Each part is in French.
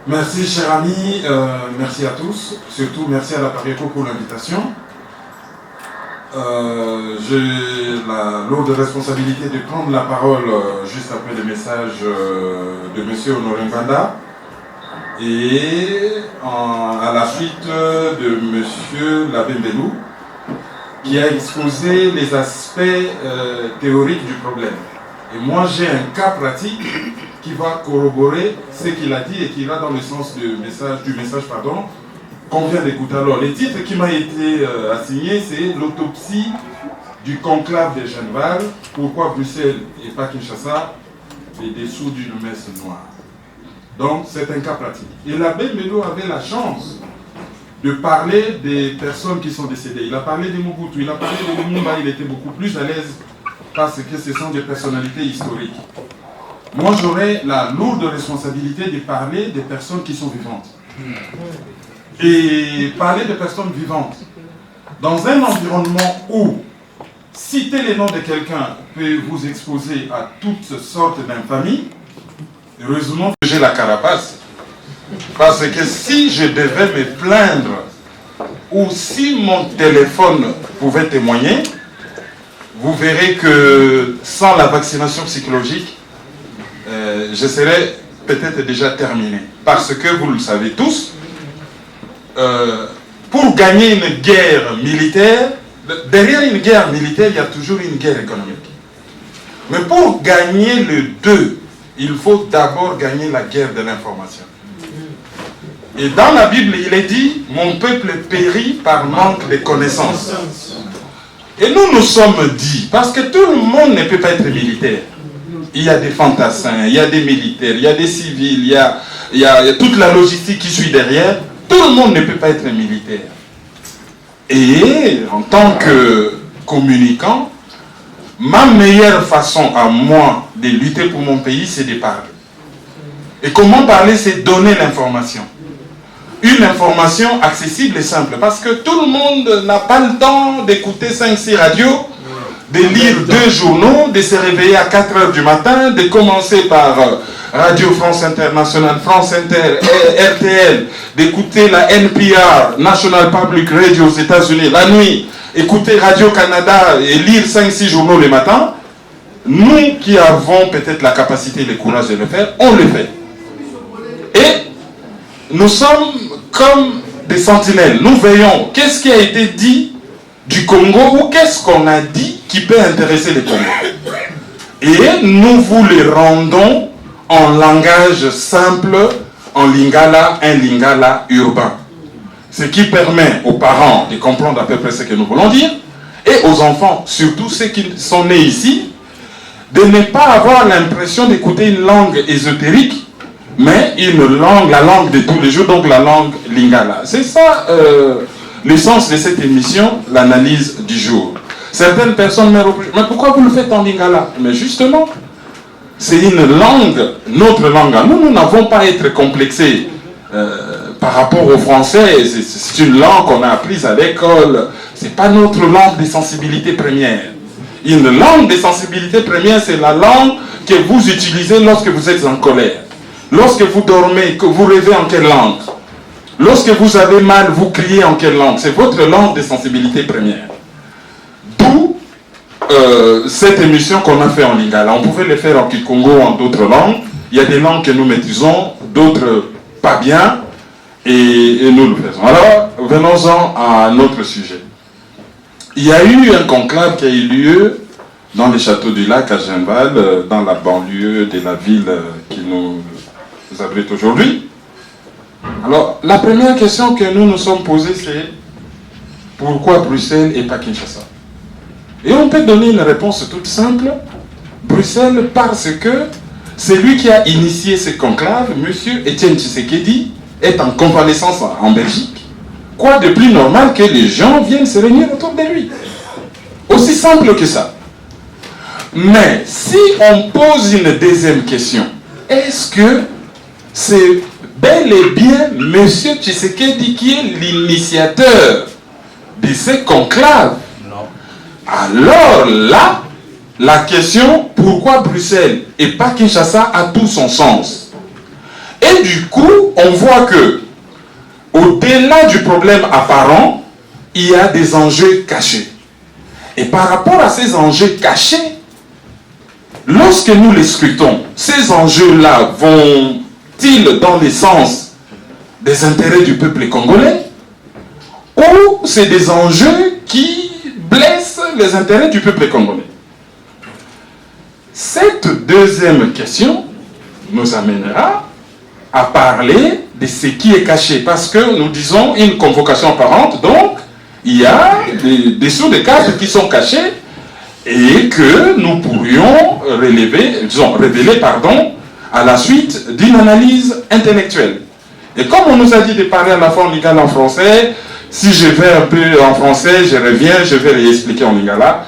Merci, cher ami, merci à tous, surtout merci à la Pareco pour l'invitation. J'ai la lourde responsabilité de prendre la parole juste après le message de M. Honoré Mbanda et à la suite de M. Labembelou qui a exposé les aspects théoriques du problème. Et moi j'ai un cas pratique qui va corroborer ce qu'il a dit et qui va dans le sens du message qu'on vient d'écouter. Alors, le titre qui m'a été assigné, c'est l'autopsie du conclave de Genval. Pourquoi Bruxelles et pas Kinshasa, les dessous d'une messe noire. Donc, c'est un cas pratique. Et l'abbé Melo avait la chance de parler des personnes qui sont décédées. Il a parlé de Mobutu, il a parlé de Lumumba, il était beaucoup plus à l'aise parce que ce sont des personnalités historiques. Moi, j'aurais la lourde responsabilité de parler des personnes qui sont vivantes. Et parler des personnes vivantes dans un environnement où citer les noms de quelqu'un peut vous exposer à toutes sortes d'infamies. Heureusement que j'ai la carapace. Parce que si je devais me plaindre ou si mon téléphone pouvait témoigner, vous verrez que sans la vaccination psychologique, je serais peut-être déjà terminé. Parce que vous le savez tous, pour gagner une guerre militaire, derrière une guerre militaire, il y a toujours une guerre économique. Mais pour gagner le 2, il faut d'abord gagner la guerre de l'information. Et dans la Bible, il est dit, mon peuple périt par manque de connaissances. Et nous sommes dit, parce que tout le monde ne peut pas être militaire. Il y a des fantassins, il y a des militaires, il y a des civils, il y a toute la logistique qui suit derrière. Tout le monde ne peut pas être militaire. Et en tant que communicant, ma meilleure façon à moi de lutter pour mon pays, c'est de parler. Et comment parler, c'est donner l'information. Une information accessible et simple. Parce que tout le monde n'a pas le temps d'écouter 5-6 radios, de lire 2 journaux, de se réveiller à 4 heures du matin, de commencer par Radio France Internationale, France Inter, RTL, d'écouter la NPR, National Public Radio aux États-Unis, la nuit, écouter Radio Canada et lire 5-6 journaux le matin. Nous qui avons peut-être la capacité et le courage de le faire, on le fait. Et nous sommes comme des sentinelles. Nous veillons. Qu'est-ce qui a été dit du Congo ou qu'est-ce qu'on a dit qui peut intéresser les Congolais. Et nous vous les rendons en langage simple, en lingala, un lingala urbain. Ce qui permet aux parents de comprendre à peu près ce que nous voulons dire, et aux enfants, surtout ceux qui sont nés ici, de ne pas avoir l'impression d'écouter une langue ésotérique, mais une langue, la langue de tous les jours, donc la langue lingala. C'est ça l'essence de cette émission, l'analyse du jour. Certaines personnes me reprochent, mais pourquoi vous le faites en lingala? Mais justement, c'est une langue, notre langue. Nous n'avons pas à être complexés par rapport au français. C'est une langue qu'on a apprise à l'école. Ce n'est pas notre langue de sensibilité première. Une langue de sensibilité première, c'est la langue que vous utilisez lorsque vous êtes en colère. Lorsque vous dormez, que vous rêvez en quelle langue? Lorsque vous avez mal, vous criez en quelle langue? C'est votre langue de sensibilité première. D'où cette émission qu'on a fait en lingala. On pouvait le faire en kikongo ou en d'autres langues. Il y a des langues que nous maîtrisons, d'autres pas bien, et nous le faisons. Alors, venons-en à notre sujet. Il y a eu un conclave qui a eu lieu dans les châteaux du lac à Genval, dans la banlieue de la ville qui nous abrite aujourd'hui. Alors, la première question que nous nous sommes posée, c'est pourquoi Bruxelles et pas Kinshasa? Et on peut donner une réponse toute simple. Bruxelles, parce que c'est lui qui a initié ce conclave, M. Etienne Tshisekedi, est en convalescence en Belgique. Quoi de plus normal que les gens viennent se réunir autour de lui? Aussi simple que ça. Mais si on pose une deuxième question, est-ce que c'est bel et bien M. Tshisekedi qui est l'initiateur de ce conclave? Non. Alors là, la question pourquoi Bruxelles et pas Kinshasa a tout son sens. Et du coup, on voit que, au-delà du problème apparent, il y a des enjeux cachés. Et par rapport à ces enjeux cachés, lorsque nous les scrutons, ces enjeux-là vont-ils dans le sens des intérêts du peuple congolais, ou c'est des enjeux qui blessent les intérêts du peuple congolais? Cette deuxième question nous amènera à parler de ce qui est caché, parce que nous disons une convocation apparente, donc il y a des sous-cadres qui sont cachés et que nous pourrions révéler à la suite d'une analyse intellectuelle. Et comme on nous a dit de parler à la fois en lingala en français, si je vais un peu en français, je reviens, je vais réexpliquer en lingala,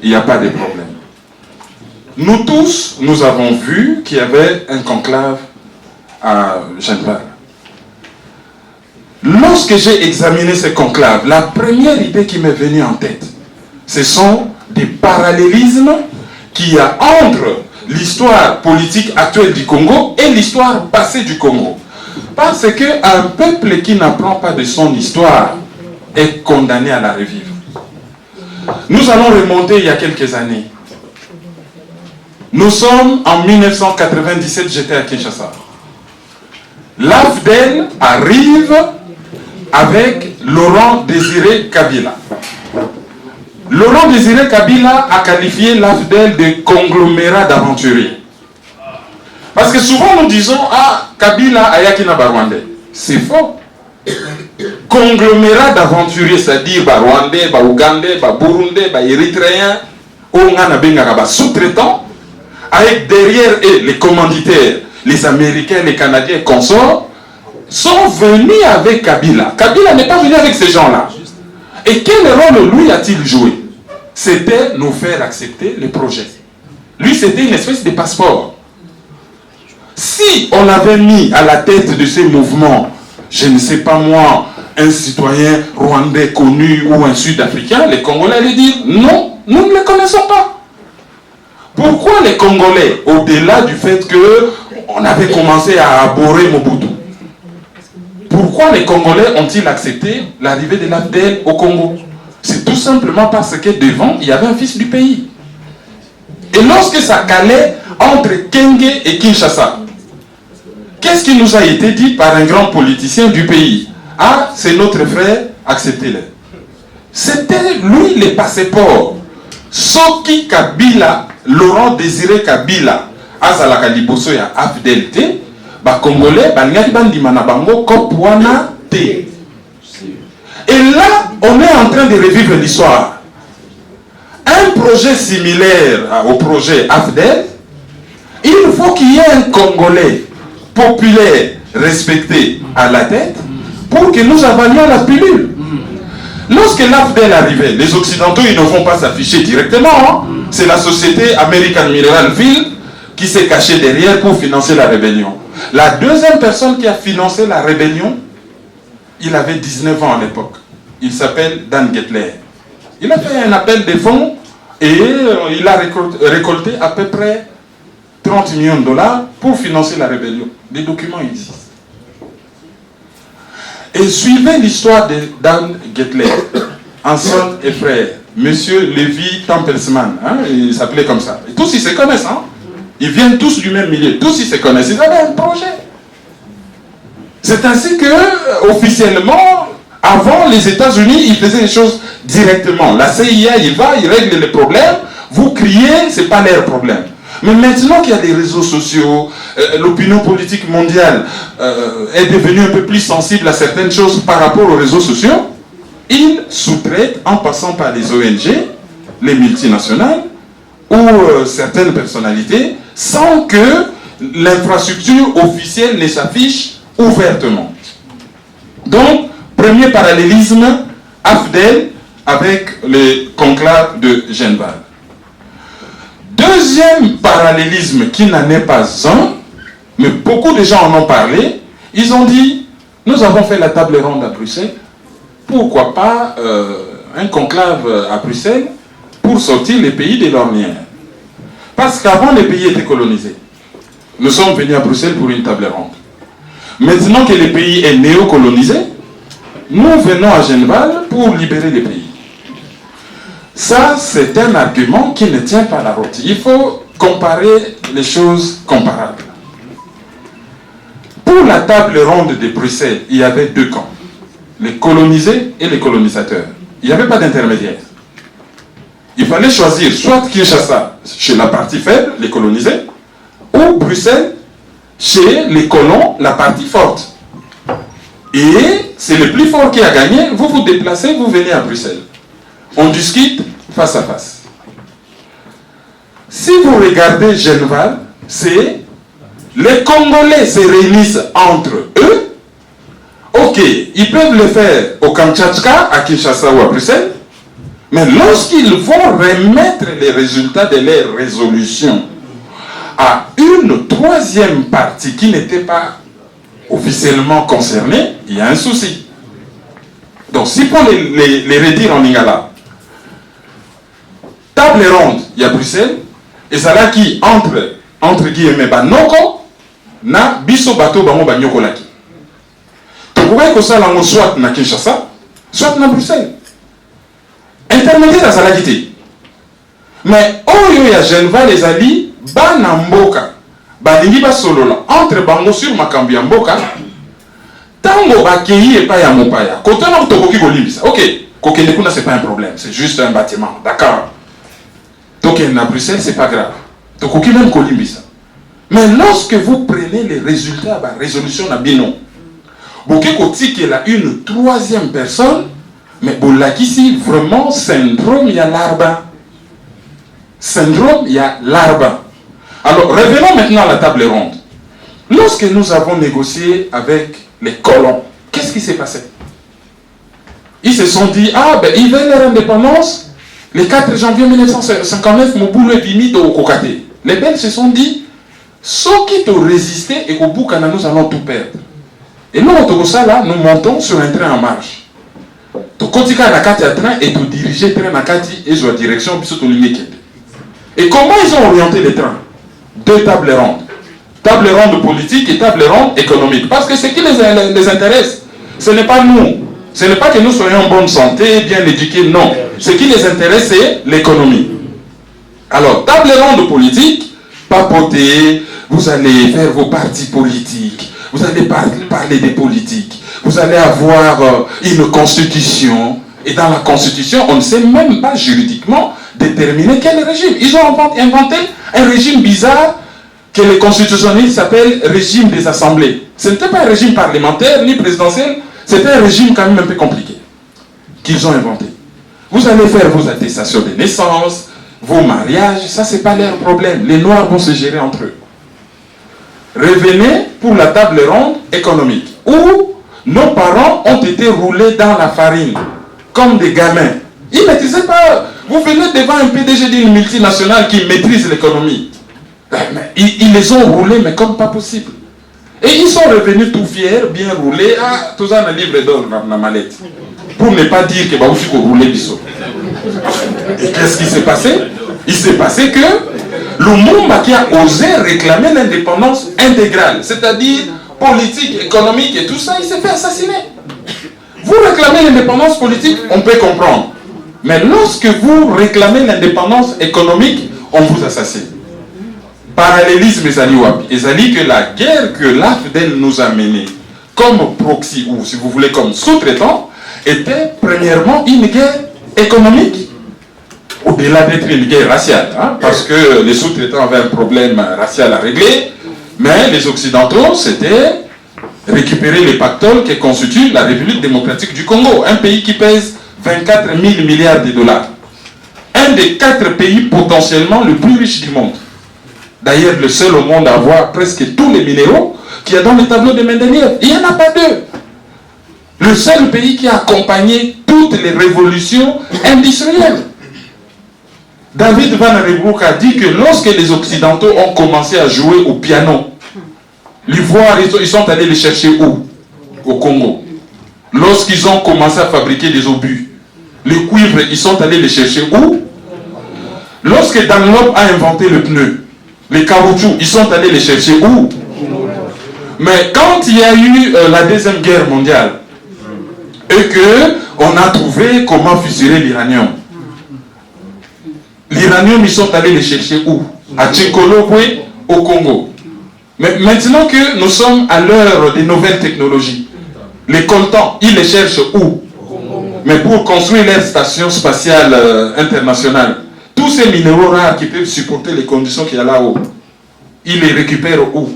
il n'y a pas de problème. Nous tous, nous avons vu qu'il y avait un conclave à Genval. Lorsque j'ai examiné ce conclave, la première idée qui m'est venue en tête, ce sont des parallélismes qu'il y a entre l'histoire politique actuelle du Congo et l'histoire passée du Congo. Parce qu'un peuple qui n'apprend pas de son histoire est condamné à la revivre. Nous allons remonter il y a quelques années. Nous sommes en 1997, j'étais à Kinshasa. L'AFDEL arrive avec Laurent Désiré Kabila. Laurent Désiré Kabila a qualifié l'AFDEL de conglomérat d'aventuriers. Parce que souvent nous disons, ah, Kabila ayakina Barwandais. C'est faux. Conglomérat d'aventuriers, c'est-à-dire Barwandais, Ougandais, Burundais, Érythréens, sous-traitants, avec derrière eux les commanditaires, les Américains, les Canadiens, consorts, sont venus avec Kabila. Kabila n'est pas venu avec ces gens-là. Et quel rôle lui a-t-il joué? C'était nous faire accepter les projets. Lui, c'était une espèce de passeport. Si on avait mis à la tête de ces mouvements, je ne sais pas moi, un citoyen rwandais connu ou un sud-africain, les Congolais allaient dire non, nous ne les connaissons pas. Pourquoi les Congolais, au-delà du fait qu'on avait commencé à abhorrer Mobutu, pourquoi les Congolais ont-ils accepté l'arrivée de l'AFDEL au Congo? C'est tout simplement parce que devant, il y avait un fils du pays. Et lorsque ça calait entre Kenge et Kinshasa, qu'est-ce qui nous a été dit par un grand politicien du pays? Ah, c'est notre frère, acceptez-le. C'était lui le passeport. Soki Kabila, Laurent Désiré Kabila, azalaka liboso ya AFDEL te, ba Congolais, bangaki bandima na bango kopwana te. Et là, on est en train de revivre l'histoire. Un projet similaire au projet AFDEL, il faut qu'il y ait un Congolais populaire, respecté à la tête, pour que nous avalions la pilule. Lorsque l'AFDEL arrivait, les Occidentaux, ils ne vont pas s'afficher directement. Hein. C'est la société American Mineral Field qui s'est cachée derrière pour financer la rébellion. La deuxième personne qui a financé la rébellion, il avait 19 ans à l'époque. Il s'appelle Dan Gettler. Il a fait un appel de fonds et il a récolté à peu près 30 millions de dollars pour financer la rébellion. Les documents existent. Et suivez l'histoire de Dan Gettler, ancien et frère, Monsieur Levi Tempelsman, hein, il s'appelait comme ça. Et tous ils se connaissent, hein. Ils viennent tous du même milieu, tous ils se connaissent, ils avaient un projet. C'est ainsi que, officiellement, avant les États-Unis, ils faisaient les choses directement. La CIA, il va, il règle les problèmes, vous criez, c'est pas leur problème. Mais maintenant qu'il y a des réseaux sociaux, l'opinion politique mondiale est devenue un peu plus sensible à certaines choses par rapport aux réseaux sociaux, ils sous-traitent en passant par les ONG, les multinationales ou certaines personnalités sans que l'infrastructure officielle ne s'affiche ouvertement. Donc, premier parallélisme, AFDEL avec le conclave de Genval. Deuxième parallélisme qui n'en est pas un, mais beaucoup de gens en ont parlé, ils ont dit, nous avons fait la table ronde à Bruxelles, pourquoi pas un conclave à Bruxelles pour sortir les pays de l'ornière. Parce qu'avant les pays étaient colonisés. Nous sommes venus à Bruxelles pour une table ronde. Maintenant que le pays est néocolonisé, nous venons à Genval pour libérer le pays. Ça, c'est un argument qui ne tient pas la route. Il faut comparer les choses comparables. Pour la table ronde de Bruxelles, il y avait deux camps, les colonisés et les colonisateurs. Il n'y avait pas d'intermédiaire. Il fallait choisir soit Kinshasa, chez la partie faible, les colonisés, ou Bruxelles, chez les colons, la partie forte. Et c'est le plus fort qui a gagné, vous vous déplacez, vous venez à Bruxelles. On discute face à face. Si vous regardez Genval, c'est les Congolais se réunissent entre eux. Ok, ils peuvent le faire au Kamtchatka, à Kinshasa ou à Bruxelles, mais lorsqu'ils vont remettre les résultats de leurs résolutions à une troisième partie qui n'était pas officiellement concernée, il y a un souci. Donc, si pour les redire en lingala, table ronde, il y a Bruxelles, et ça là qui entre guillemets, banoko, na biso bato bango banyoko laki. Tu pouvais que ça l'ango soit na Kinshasa, soit na Bruxelles. Intermédiaire à ça quitté. Mais oyo ya Genval les alliés, bana mboka, balingi ba solola entre bango sur makambi ya mboka. Tango bakei et pas ya mopaya. Quand on a tokoki kolimbisa. OK, kokende kuna c'est pas un problème, c'est juste un bâtiment. D'accord. Donc à Bruxelles, c'est pas grave. Tokoki même kolimbisa. Mais lorsque vous prenez les résultats de la résolution na bino, vous avez là une troisième personne, mais vous avez ici vraiment syndrome il y a l'arba. Syndrome il y a l'arba. Alors revenons maintenant à la table ronde. Lorsque nous avons négocié avec les colons, qu'est-ce qui s'est passé? Ils se sont dit, ah ben ils veulent leur indépendance, le 4 janvier 1959, Mobutu est venu au Kokate. Les Belges se sont dit, ceux qui ont résisté et au bout nous allons tout perdre. Et nous, là, nous montons sur un train en marche. Donc, quand tu as un train et tu diriges le train et la direction, et comment ils ont orienté les trains? Deux tables rondes. Table ronde politique et table ronde économique. Parce que ce qui les intéresse, ce n'est pas nous. Ce n'est pas que nous soyons en bonne santé, bien éduqués, non. Ce qui les intéresse, c'est l'économie. Alors, table ronde politique, papoter, vous allez faire vos partis politiques, vous allez parler des politiques, vous allez avoir une constitution, et dans la constitution, on ne sait même pas juridiquement déterminer quel régime. Ils ont inventé un régime bizarre que les constitutionnalistes s'appellent régime des assemblées. Ce n'était pas un régime parlementaire ni présidentiel, c'était un régime quand même un peu compliqué qu'ils ont inventé. Vous allez faire vos attestations de naissance, vos mariages, ça c'est pas leur problème. Les Noirs vont se gérer entre eux. Revenez pour la table ronde économique, où nos parents ont été roulés dans la farine, comme des gamins. Ils ne maîtrisaient pas. Vous venez devant un PDG d'une multinationale qui maîtrise l'économie. Ils les ont roulés, mais comme pas possible. Et ils sont revenus tout fiers, bien roulés. Ah, tout ça, un livre d'or dans la mallette. Pour ne pas dire que bah, vous faut rouler biso. Et qu'est-ce qui s'est passé? Il s'est passé que Lumumba qui a osé réclamer l'indépendance intégrale, c'est-à-dire politique, économique et tout ça, il s'est fait assassiner. Vous réclamez l'indépendance politique, on peut comprendre. Mais lorsque vous réclamez l'indépendance économique, on vous assassine. Parallélisme Ezali que la guerre que l'AFDEL nous a menée comme proxy, ou si vous voulez comme sous-traitant, était premièrement une guerre économique, au-delà d'être une guerre raciale, hein, parce que les sous-traitants avaient un problème racial à régler, mais les Occidentaux, c'était récupérer les pactoles qui constituent la République démocratique du Congo, un pays qui pèse 24 000 milliards de dollars. Un des 4 pays potentiellement le plus riche du monde. D'ailleurs, le seul au monde à avoir presque tous les minéraux qu'il y a dans le tableau de Mendeleïev. Il n'y en a pas deux. Le seul pays qui a accompagné toutes les révolutions industrielles. David Van Riebeeck a dit que lorsque les Occidentaux ont commencé à jouer au piano, l'ivoire, ils sont allés les chercher où? Au Congo. Lorsqu'ils ont commencé à fabriquer des obus, le cuivre, ils sont allés les chercher où? Lorsque Dunlop a inventé le pneu, les caoutchoucs, ils sont allés les chercher où? Mais quand il y a eu la Deuxième Guerre mondiale, et qu'on a trouvé comment fusionner l'uranium, l'uranium, ils sont allés les chercher où? À Tchinkolobwe, au Congo. Mais maintenant que nous sommes à l'heure des nouvelles technologies, les coltans, ils les cherchent où? Mais pour construire leur station spatiale internationale, tous ces minéraux rares qui peuvent supporter les conditions qu'il y a là-haut, ils les récupèrent où?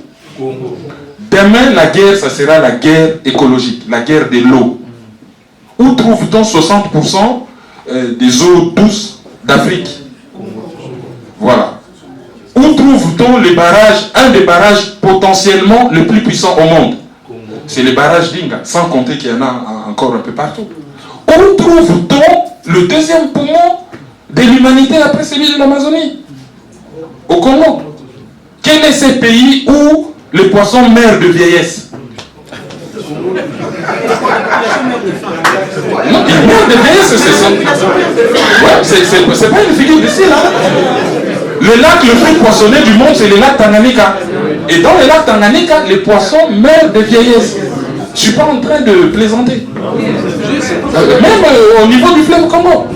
Demain, la guerre, ça sera la guerre écologique, la guerre de l'eau. Où trouve-t-on 60% des eaux douces d'Afrique? Voilà. Où trouve-t-on les barrages, un des barrages potentiellement le plus puissant au monde? C'est les barrages d'Inga, sans compter qu'il y en a encore un peu partout. Où trouve-t-on le deuxième poumon de l'humanité après celui de l'Amazonie? Au Congo. Quel est ce pays où les poissons meurent de vieillesse? Non, ils meurent de vieillesse, c'est pas une figure d'ici, là. Le lac le plus poissonné du monde, c'est le lac Tanganyika. Et dans le lac Tanganyika, les poissons meurent de vieillesse. Je ne suis pas en train de plaisanter. Même au niveau du fleuve Congo.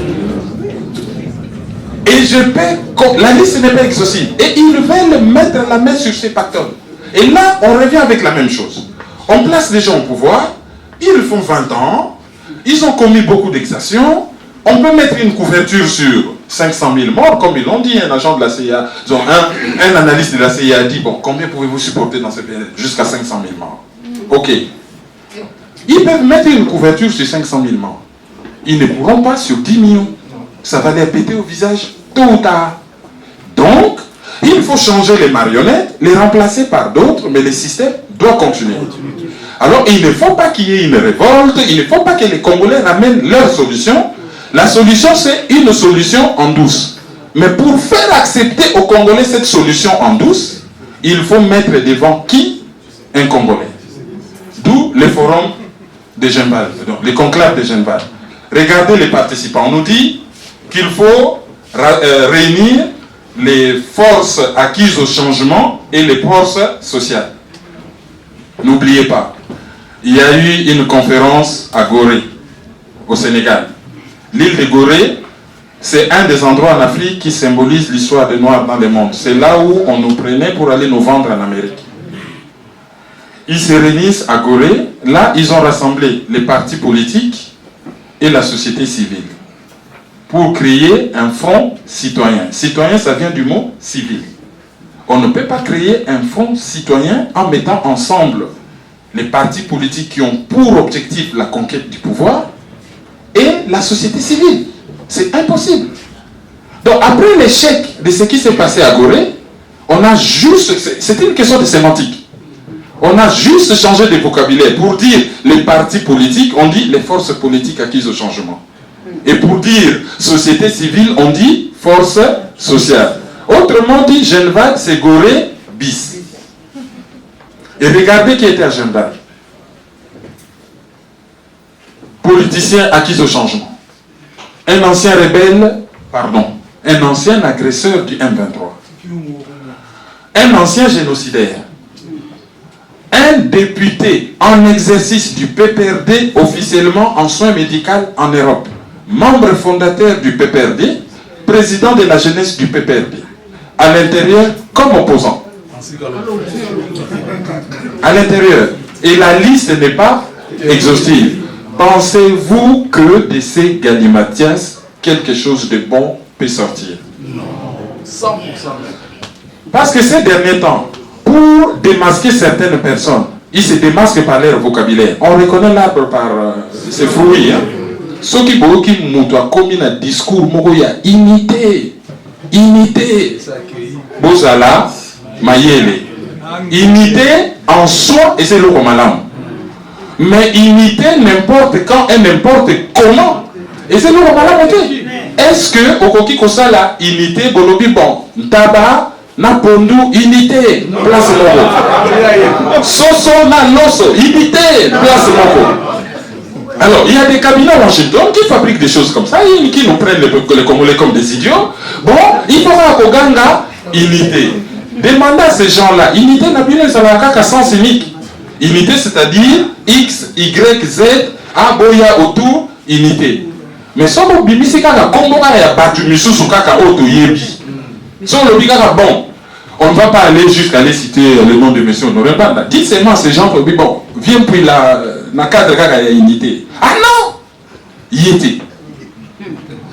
Et la liste n'est pas exhaustive. Et ils veulent mettre la main sur ces pactoles. Et là, on revient avec la même chose. On place les gens au pouvoir, ils font 20 ans, ils ont commis beaucoup d'exactions, on peut mettre une couverture sur 500 000 morts, comme ils l'ont dit, un agent de la CIA, un analyste de la CIA a dit, bon, combien pouvez-vous supporter dans ce pays? Jusqu'à 500 000 morts. Ok. Ils peuvent mettre une couverture sur 500 000 morts. Ils ne pourront pas sur 10 millions. Ça va les péter au visage, tôt ou tard. Donc, il faut changer les marionnettes, les remplacer par d'autres, mais le système doit continuer. Alors, il ne faut pas qu'il y ait une révolte, il ne faut pas que les Congolais ramènent leur solution. La solution, c'est une solution en douce. Mais pour faire accepter aux Congolais cette solution en douce, il faut mettre devant qui? Un Congolais. D'où les forums de Genval, les conclaves de Genval. Regardez les participants. On nous dit qu'il faut réunir les forces acquises au changement et les forces sociales. N'oubliez pas, il y a eu une conférence à Gorée, au Sénégal. L'île de Gorée, c'est un des endroits en Afrique qui symbolise l'histoire des Noirs dans le monde. C'est là où on nous prenait pour aller nous vendre en Amérique. Ils se réunissent à Gorée. Là, ils ont rassemblé les partis politiques et la société civile pour créer un front citoyen. Citoyen, ça vient du mot civil. On ne peut pas créer un front citoyen en mettant ensemble les partis politiques qui ont pour objectif la conquête du pouvoir et la société civile. C'est impossible. Donc, après l'échec de ce qui s'est passé à Gorée, on a juste... C'était une question de sémantique. On a juste changé de vocabulaire. Pour dire les partis politiques, on dit les forces politiques acquises au changement. Et pour dire société civile, on dit force sociale. Autrement dit, Genval, c'est Gorée bis. Et regardez qui était à Genval. Politicien acquis au changement. Un ancien rebelle, un ancien agresseur du M23. Un ancien génocidaire. Un député en exercice du PPRD, officiellement en soins médicaux en Europe. Membre fondateur du PPRD, président de la jeunesse du PPRD. À l'intérieur, comme opposant. À l'intérieur. Et la liste n'est pas exhaustive. Pensez-vous que de ces galimatias, quelque chose de bon peut sortir? Non. 100%. Parce que ces derniers temps, pour démasquer certaines personnes, ils se démasquent par leur vocabulaire. On reconnaît l'arbre par ses fruits. Ceux qui ont commis un discours, imité. Bozala, Mayele. Imiter en soi, et c'est le Romalam. Mais imiter n'importe quand et n'importe comment. Et c'est le Romalam. Est-ce que, au Koki Kosala, imiter, Bolobi, bon, Taba, Napondu, imiter, place Moko. Soso, Nanoso, imiter, place Moko. Alors, il y a des cabinets à Washington qui fabriquent des choses comme ça, qui nous prennent les Congolais comme des idiots. Bon, il faudra qu'au Ganga, imiter. Demandez à ces gens-là, imiter n'a plus un sens unique. Unité, c'est-à-dire X, Y, Z, A, boya, autour, unité. Mais si on bimi, c'est quand on a battu Missou kaka auto yebi. Si on le dit bon, on ne va pas aller jusqu'à aller citer le nom de monsieur Honoré Banda. Dites seulement ces gens qui bon, viens puis la cadre kaka unité. Ah non! Yété.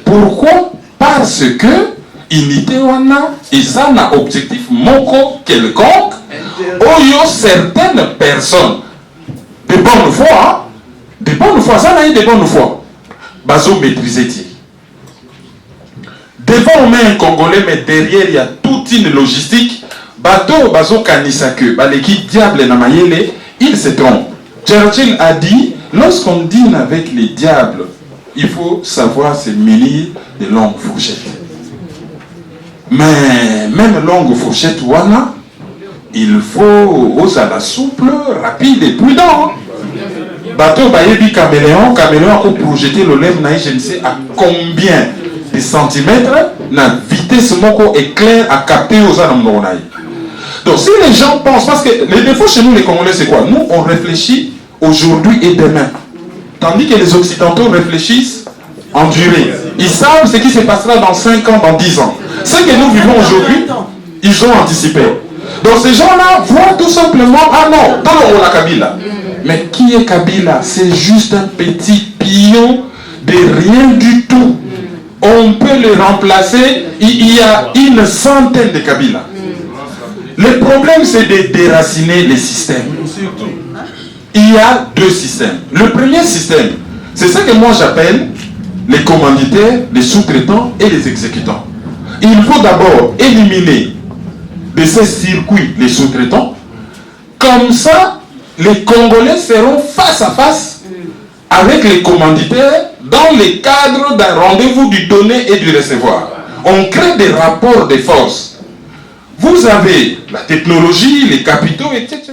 Pourquoi? Parce que unité wana et ça n'a objectif moko quelconque ou certaines personnes de bonne foi, ça n'a eu de bonne foi. Bazo maîtriser. Devant on met un Congolais, mais derrière il y a toute une logistique. Bateau Bazo Kanisake, l'équipe diable na mayele, il se trompe. Churchill a dit, lorsqu'on dîne avec les diables, il faut savoir se munir de longues fourchettes. Mais même longue fourchette wana, il faut aux à la souple, rapide et prudent. Bateau bayebi caméléon a projeté le lèvre je ne sais à combien de centimètres, la vitesse moko éclair à capter aux anamnonaï. Donc si les gens pensent, parce que les défauts chez nous les Congolais c'est quoi? Nous on réfléchit aujourd'hui et demain. Tandis que les Occidentaux réfléchissent en durée. Ils savent ce qui se passera dans 5 ans, dans 10 ans. Ce que nous vivons aujourd'hui, ils ont anticipé. Donc ces gens-là voient tout simplement, ah non, dans la Kabila. Mais qui est Kabila? C'est juste un petit pion de rien du tout. On peut le remplacer, il y a une centaine de Kabila. Le problème c'est de déraciner les systèmes. Il y a 2 systèmes. Le premier système, c'est ce que moi j'appelle les commanditaires, les sous-traitants et les exécutants. Il faut d'abord éliminer de ces circuits les sous-traitants. Comme ça, les Congolais seront face à face avec les commanditaires dans le cadre d'un rendez-vous du donner et du recevoir. On crée des rapports de force. Vous avez la technologie, les capitaux, etc.